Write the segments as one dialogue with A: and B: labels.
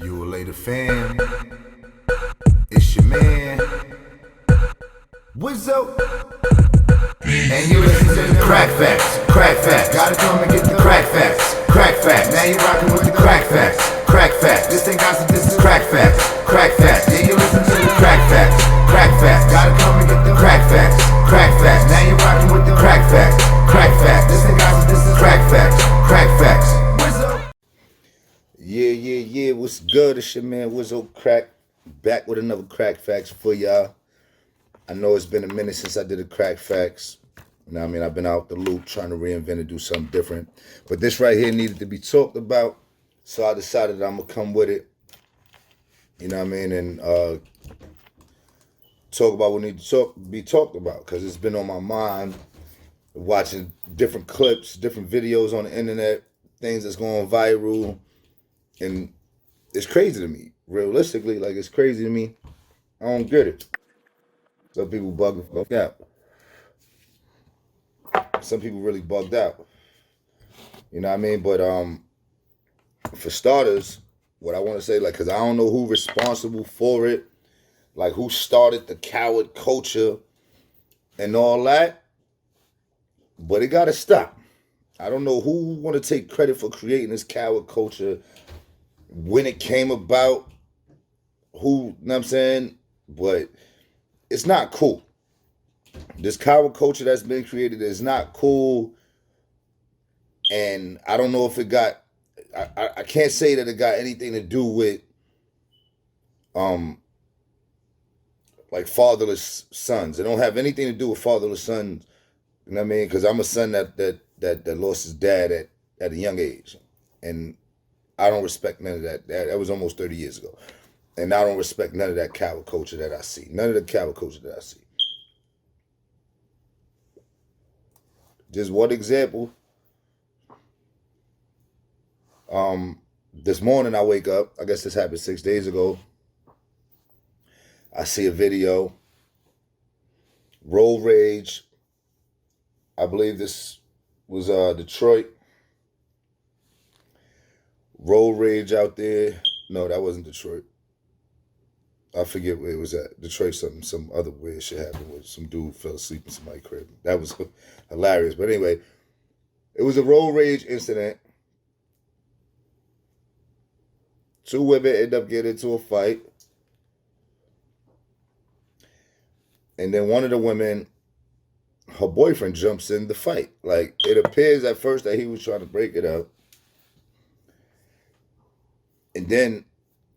A: Youre the fam, it's your man, Wizzo, and you listen to the Cracc Facts, Cracc Facts. Gotta come and get the Cracc Facts, Cracc Facts. Now you rockin' with the Cracc Facts, Cracc Facts. This ain't gossip, this is Cracc Facts, Cracc Facts. Yeah, you listen to the Cracc Facts, Cracc Facts. Gotta come and get the Cracc Facts, Cracc Facts. Now you rockin' with the Cracc Facts, Cracc Facts. This ain't gossip, this is Cracc Facts, Cracc Facts. Wizzo. Yeah, what's good? It's your man Wizzo Cracc, back with another Cracc Facts for y'all. I know it's been a minute since I did a Cracc Facts. You know what I mean? I've been out the loop trying to reinvent and do something different. But this right here needed to be talked about, so I decided I'm going to come with it. You know what I mean? And talk about what needs to be talked about, because it's been on my mind, watching different clips, different videos on the internet, things that's going viral. And it's crazy to me. Realistically, like, it's crazy to me. I don't get it. Some people bugged out. Some people really bugged out. You know what I mean? But for starters, what I want to say, like, because I don't know who responsible for it, like who started the coward culture and all that, but it got to stop. I don't know who want to take credit for creating this coward culture, when it came about, who, you know what I'm saying? But it's not cool. This coward culture that's been created is not cool. And I don't know if it got, I can't say that it got anything to do with like fatherless sons. It don't have anything to do with fatherless sons. You know what I mean? Because I'm a son that lost his dad at a young age. And I don't respect none of that. That was almost 30 years ago. And I don't respect none of that coward culture that I see. None of the coward culture that I see. Just one example. This morning I wake up. I guess this happened 6 days ago. I see a video. Road rage. I believe this was Detroit. Road rage out there. No, that wasn't Detroit. I forget where it was at. Detroit, some other weird shit happened where some dude fell asleep in somebody's crib. That was hilarious. But anyway, it was a road rage incident. Two women end up getting into a fight. And then one of the women, her boyfriend jumps in the fight. Like, it appears at first that he was trying to break it up. And then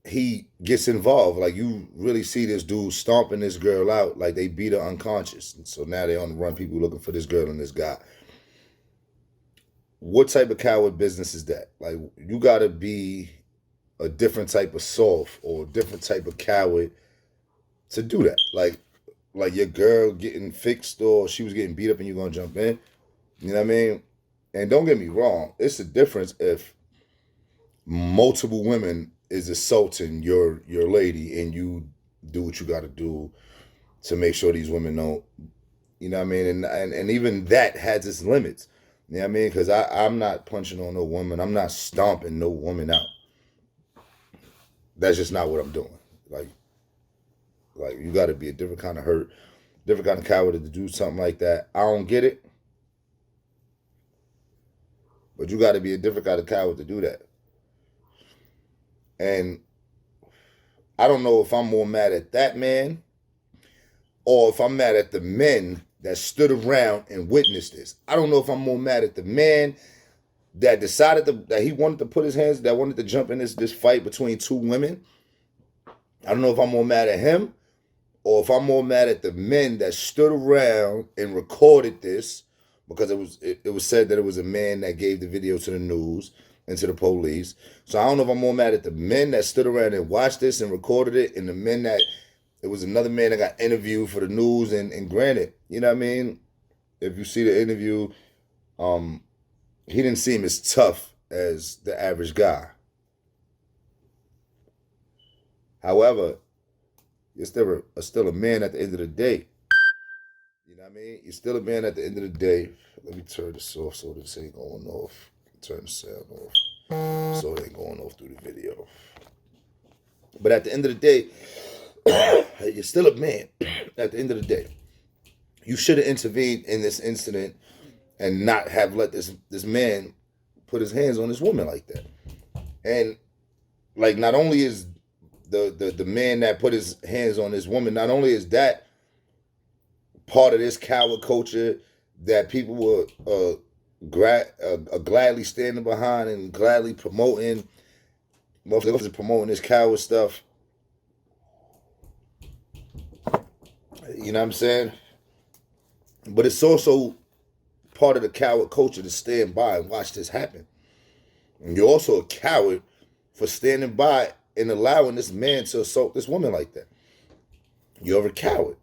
A: he gets involved. Like, you really see this dude stomping this girl out. Like, they beat her unconscious. And so now they're on the run, people looking for this girl and this guy. What type of coward business is that? Like, you got to be a different type of soft or a different type of coward to do that. Like your girl getting fixed or she was getting beat up and you're going to jump in. You know what I mean? And don't get me wrong. It's a difference if multiple women is assaulting your lady and you do what you got to do to make sure these women don't, you know what I mean? And even that has its limits. You know what I mean? Because I'm not punching on no woman. I'm not stomping no woman out. That's just not what I'm doing. Like you got to be a different kind of hurt, different kind of coward to do something like that. I don't get it. But you got to be a different kind of coward to do that. And I don't know if I'm more mad at that man or if I'm mad at the men that stood around and witnessed this. I don't know if I'm more mad at the man that decided that he wanted to put his hands, that wanted to jump in this fight between two women. I don't know if I'm more mad at him or if I'm more mad at the men that stood around and recorded this, because it was said that it was a man that gave the video to the news and to the police. So I don't know if I'm more mad at the men that stood around and watched this and recorded it, and the men that, it was another man that got interviewed for the news, and granted, you know what I mean? If you see the interview, he didn't seem as tough as the average guy. However, you're still a man at the end of the day. You know what I mean? You're still a man at the end of the day. Let me turn this off so this ain't going off. Turn the sound off so it ain't going off through the video. But at the end of the day, you're still a man. At the end of the day, you should have intervened in this incident and not have let this man put his hands on this woman like that. And like, not only is the man that put his hands on this woman, not only is that part of this coward culture that people were gladly standing behind and gladly promoting, motherfuckers promoting this coward stuff. You know what I'm saying? But it's also part of the coward culture to stand by and watch this happen. And you're also a coward for standing by and allowing this man to assault this woman like that. You're a coward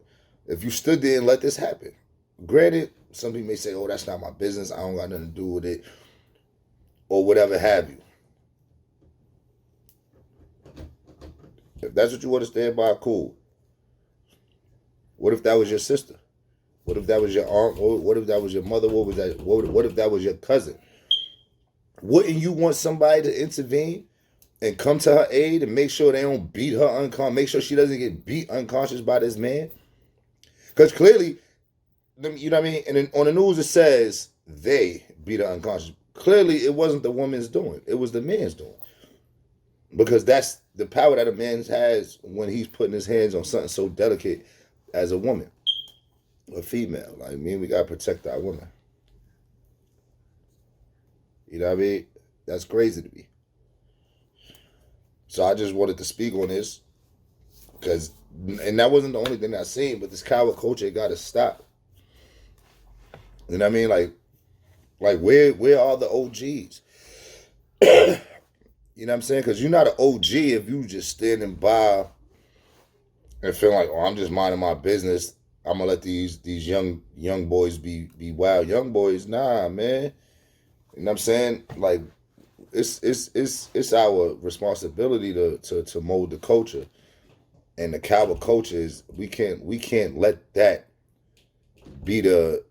A: if you stood there and let this happen. Granted, some people may say, oh, that's not my business, I don't got nothing to do with it, or whatever have you. If that's what you want to stand by, cool. What if that was your sister? What if that was your aunt? What if that was your mother? What if that was your cousin? Wouldn't you want somebody to intervene and come to her aid and make sure they don't beat her unconscious, make sure she doesn't get beat unconscious by this man? Because clearly, you know what I mean? And on the news it says they beat her unconscious. Clearly it wasn't the woman's doing. It was the man's doing. Because that's the power that a man has when he's putting his hands on something so delicate as a woman, a female. Like, we gotta protect our women. You know what I mean? That's crazy to me. So I just wanted to speak on this, and that wasn't the only thing I seen, but this coward culture gotta stop. You know what I mean? Like where are the OGs? You know what I'm saying? Because you're not an OG if you just standing by and feeling like, oh, I'm just minding my business. I'm gonna let these young boys be wild young boys. Nah, man. You know what I'm saying? Like, it's our responsibility to mold the culture. And the coward culture is we can't let that be the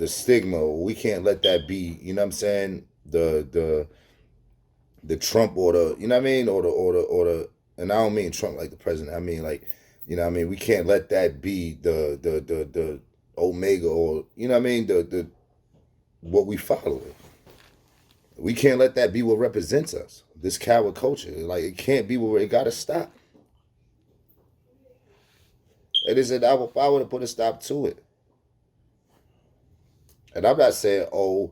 A: stigma. We can't let that be, you know what I'm saying, the Trump or the, you know what I mean, or the and I don't mean Trump like the president. I mean, like, you know what I mean, we can't let that be the omega, or, you know what I mean, the what we follow. We can't let that be what represents us. This coward culture, like, it can't be where it gotta stop. It is in our power to put a stop to it. And I'm not saying, oh,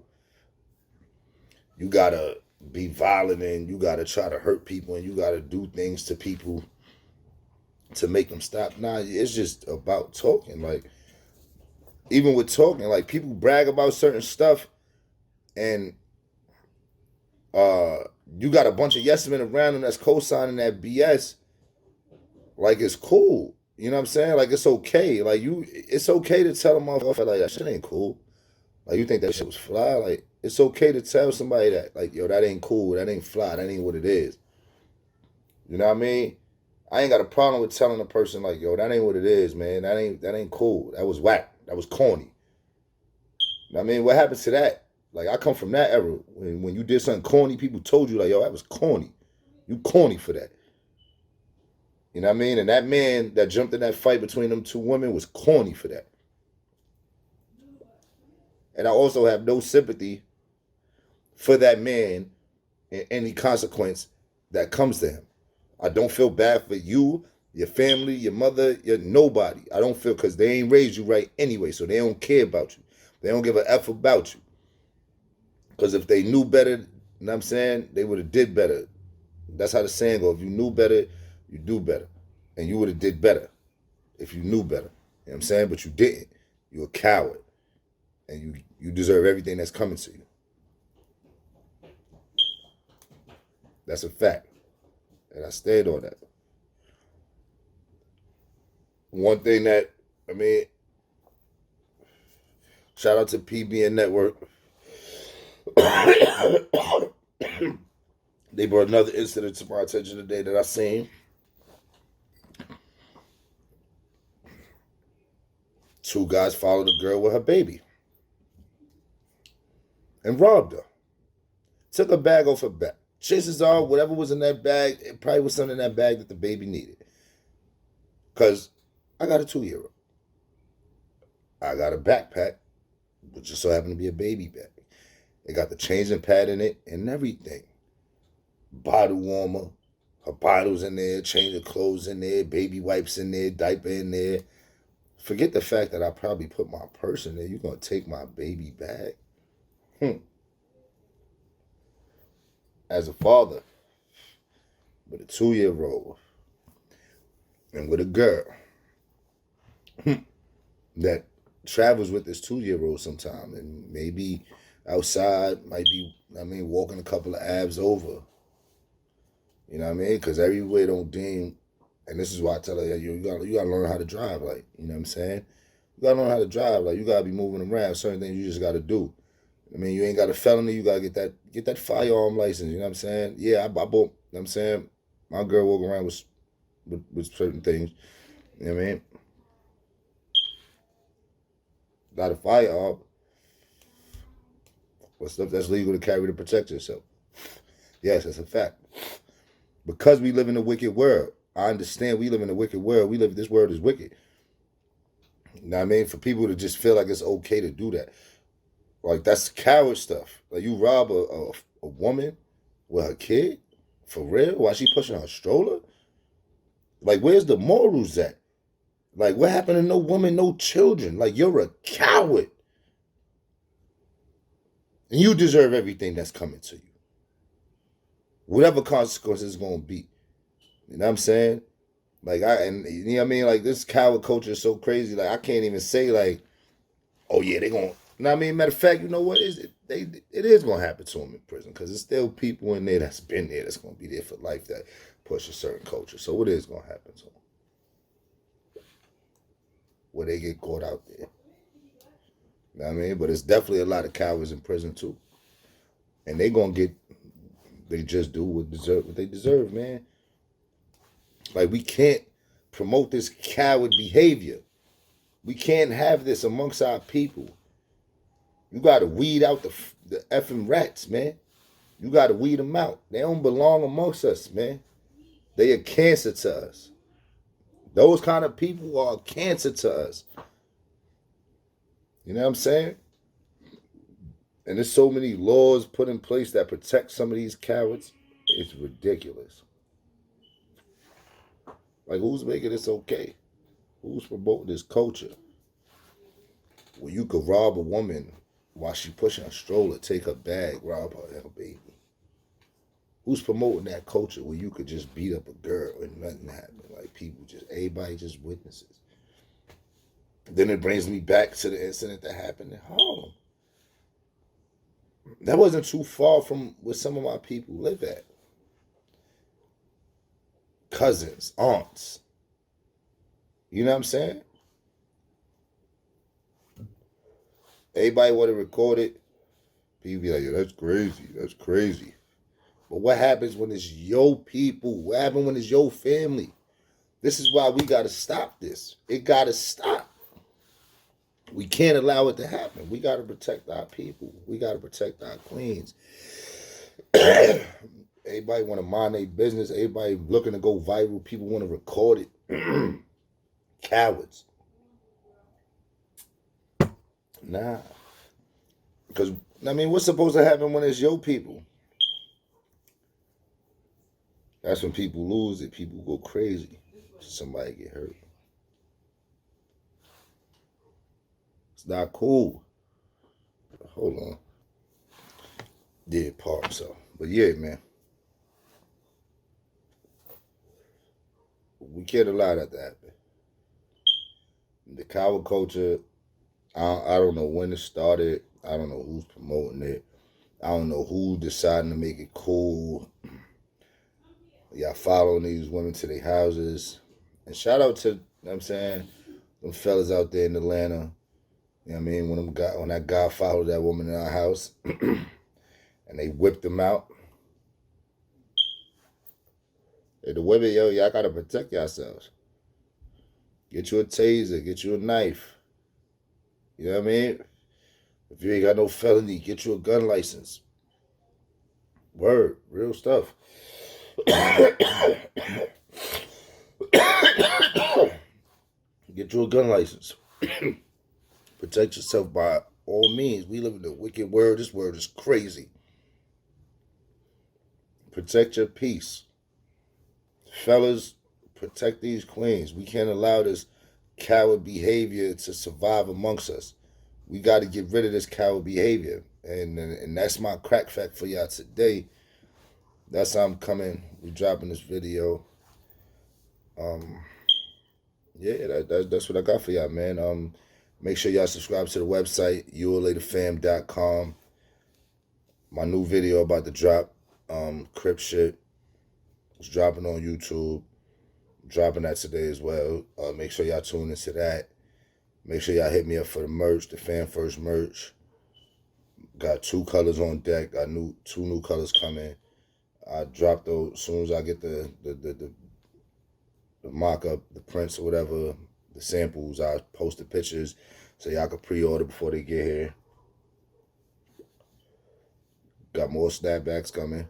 A: you gotta be violent and you gotta try to hurt people and you gotta do things to people to make them stop. Nah, it's just about talking. Like, even with talking, like, people brag about certain stuff, and you got a bunch of yes men around them that's co-signing that BS. Like, it's cool. You know what I'm saying? Like, it's okay. Like, it's okay to tell them motherfucker, like, that shit ain't cool. Like, you think that shit was fly? Like, it's okay to tell somebody that, like, yo, that ain't cool, that ain't fly, that ain't what it is. You know what I mean? I ain't got a problem with telling a person, like, yo, that ain't what it is, man. That ain't cool. That was whack. That was corny. You know what I mean? What happened to that? Like, I come from that era. When you did something corny, people told you, like, yo, that was corny. You corny for that. You know what I mean? And that man that jumped in that fight between them two women was corny for that. And I also have no sympathy for that man and any consequence that comes to him. I don't feel bad for you, your family, your mother, your nobody. I don't feel, because they ain't raised you right anyway, so they don't care about you. They don't give a F about you. Because if they knew better, you know what I'm saying, they would have did better. That's how the saying goes. If you knew better, you do better. And you would have did better if you knew better. You know what I'm saying? But you didn't. You're a coward. And you deserve everything that's coming to you. That's a fact. And I stayed on that. One thing that, I mean, shout out to PBN Network. They brought another incident to my attention today that I seen. Two guys followed a girl with her baby and robbed her. Took her bag off her back. chances are, whatever was in that bag, it probably was something in that bag that the baby needed. Because I got a 2-year-old. I got a backpack, which just so happened to be a baby bag. It got the changing pad in it and everything. Bottle warmer, her bottles in there, change of clothes in there, baby wipes in there, diaper in there. Forget the fact that I probably put my purse in there. You're going to take my baby bag? As a father with a 2-year-old and with a girl that travels with this 2-year-old sometime and maybe outside might be, walking a couple of abs over. You know what I mean? Because everywhere don't deem, and this is why I tell her, you gotta learn how to drive, like, you know what I'm saying? You gotta learn how to drive, like, you gotta be moving around. Certain things you just gotta do. You ain't got a felony, you gotta get that firearm license, you know what I'm saying? Yeah, I bought, you know what I'm saying? My girl walking around with certain things, you know what I mean? Got a firearm, but stuff that's legal to carry to protect yourself. Yes, that's a fact. Because we live in a wicked world. I understand we live in a wicked world. This world is wicked. You know what I mean? For people to just feel like it's okay to do that. Like, that's coward stuff. Like, you rob a woman with her kid? For real? While she pushing her stroller? Like, where's the morals at? Like, what happened to no woman, no children? Like, you're a coward. And you deserve everything that's coming to you. Whatever consequences it's going to be. You know what I'm saying? Like, you know what I mean? Like, this coward culture is so crazy. Like, I can't even say, like, oh, yeah, they going to, you know what I mean? Matter of fact, you know what? It is going to happen to them in prison because there's still people in there that's been there that's going to be there for life that push a certain culture. So it is going to happen to them. Where they get caught out there. You know what I mean? But it's definitely a lot of cowards in prison, too. And they going to get, they just do what they deserve, man. Like, we can't promote this coward behavior. We can't have this amongst our people. You got to weed out the effing rats, man. You got to weed them out. They don't belong amongst us, man. They are cancer to us. Those kind of people are cancer to us. You know what I'm saying? And there's so many laws put in place that protect some of these cowards. It's ridiculous. Like, who's making this okay? Who's promoting this culture? Where you could rob a woman while she pushing a stroller, take her bag, rob her and her baby. Who's promoting that culture where you could just beat up a girl and nothing happen? Like, everybody just witnesses. Then it brings me back to the incident that happened in Harlem. That wasn't too far from where some of my people live at. Cousins, aunts. You know what I'm saying? Everybody want to record it. People be like, yo, that's crazy. That's crazy. But what happens when it's your people? What happens when it's your family? This is why we got to stop this. It got to stop. We can't allow it to happen. We got to protect our people. We got to protect our queens. Everybody want to mind their business. Everybody looking to go viral. People want to record it. Cowards. Nah. Because, what's supposed to happen when it's your people? That's when people lose it. People go crazy. Somebody get hurt. It's not cool. Hold on. Did part, so. But yeah, man. We can't allow that to happen. The coward culture, I don't know when it started. I don't know who's promoting it. I don't know who's deciding to make it cool. Y'all following these women to their houses. And shout out to, you know what I'm saying, them fellas out there in Atlanta. You know what I mean? When that guy followed that woman in our house and they whipped him out. Hey, the women, yo, y'all gotta protect yourselves. Get you a taser, get you a knife. You know what I mean? If you ain't got no felony, get you a gun license. Word, real stuff. Get you a gun license. Protect yourself by all means. We live in a wicked world. This world is crazy. Protect your peace. Fellas, protect these queens. We can't allow this coward behavior to survive amongst us. We got to get rid of this coward behavior. And that's my crack fact for y'all today. That's how I'm coming. We dropping this video. Yeah, that's what I got for y'all, man. Make sure y'all subscribe to the website, yourelaterfam.com. My new video about to drop, Crip shit. It's dropping on YouTube. I'm dropping that today as well. Make sure y'all tune into that. Make sure y'all hit me up for the merch, the Fan First merch. Got 2 colors on deck. Got 2 new colors coming. I drop those as soon as I get the mock-up, the prints or whatever, the samples. I post the pictures so y'all can pre-order before they get here. Got more snapbacks coming.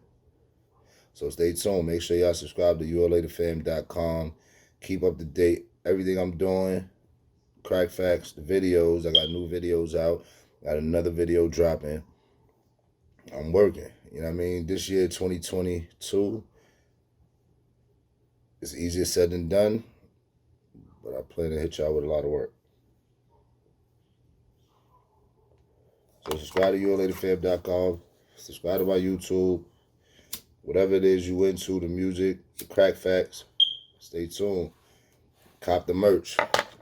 A: So stay tuned. Make sure y'all subscribe to yourelaterfam.com. Keep up to date. Everything I'm doing. Crack facts, the videos. I got new videos out. Got another video dropping. I'm working. You know what I mean? This year, 2022, it's easier said than done. But I plan to hit y'all with a lot of work. So subscribe to yourelaterfam.com. Subscribe to my YouTube. Whatever it is you into, the music, the crack facts, stay tuned. Cop the merch.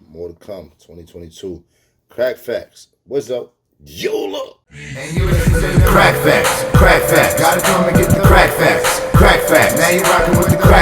A: More to come, 2022. Crack facts. What's up? Youre! Crack facts. Crack facts. Gotta come and get the crack facts. Crack facts. Now you rocking with the crack